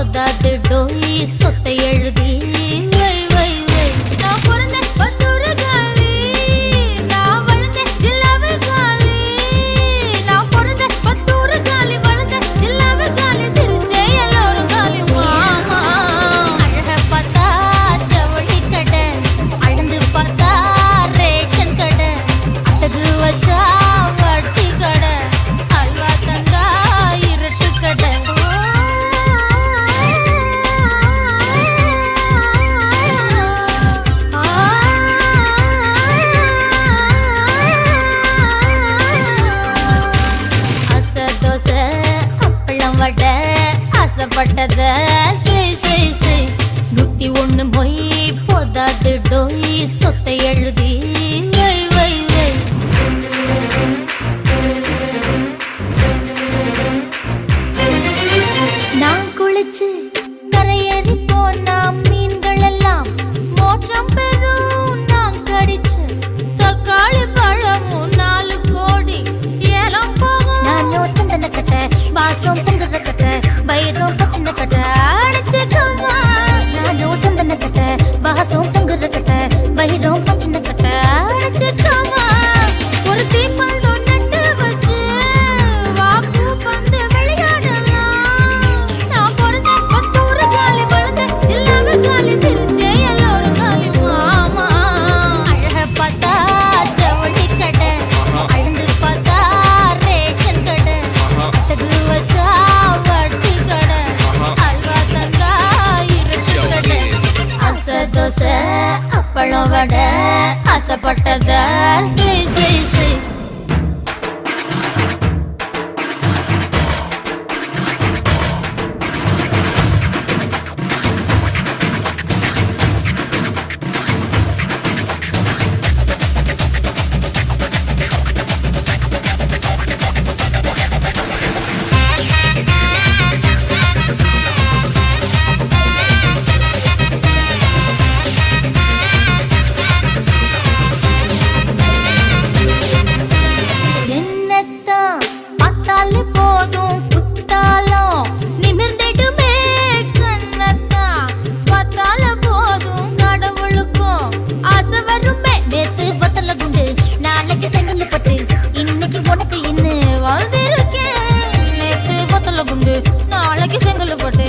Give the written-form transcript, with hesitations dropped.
போதாது டோய் சொத்தை எழுதி வை வை வை நான் பிறந்த பத்தூரு காலி நான் வளர்ந்த ஜில்லாவு காலி நான் பிறந்த பத்தூரு காலி வளர்ந்த ஜில்லாவு காலி சிரிச்சே எல்லோரும் காலி மாமா அழக பார்த்தா ஜவுளி கடை அழந்து பார்த்தா ரேஷன் கடை அட்டகு வச்சா வட்டி கடை அல்வா தந்தா இருட்டு கடை வட ஆசைப்பட்டத செய் செய் செய் 101 மொய் போதாது டோய் சொத்தை எழுதி வை வை வை நான் குளிச்சு கரையேறி போனா மீன்கள் எல்லாம் மோற்றம் பெறும் நான் கடிச்சு தக்காளி பழமும் 4 கோடி ஏலம் போகும் நான் சந்தன கட்ட வாசம் பயிரும் பச்சின கட்ட அடிச்சுக்கம்மா நானும் சந்தன கட்ட வாசம் தங்குற கட்ட பயிரும் பச்சின கட்ட அடிச்சுக்கம்மா ஒரு தீப்பல் நட்டு வச்சு வாப்பு பந்து விளையாடலாம் நான் பிறந்த பத்தூரு காலி வளர்ந்த ஜில்லாவு காலி சிரிச்சே எல்லோரும் காலி மாமா அழக பார்த்தா ஜவுளி கடை அழுந்து பார்த்தா ரேஷன் கடை அட்டகு வச்சா தோசை அப்பளம் வடை ஆசைப்பட்டத செய் செய் செய் போதும் புத்தாலும் நிமிர்ந்திடுமே கண்ணத்தான் பார்த்தால போதும் கடவுளுக்கும் ஆசை வருமே நேத்து பத்தல குண்டு நாளைக்கு செங்கல் பட்டு இன்னைக்கு உனக்கு இன்னும் வாழ்ந்திருக்கேன் நேத்து பத்தல குண்டு நாளைக்கு செங்கல் பட்டு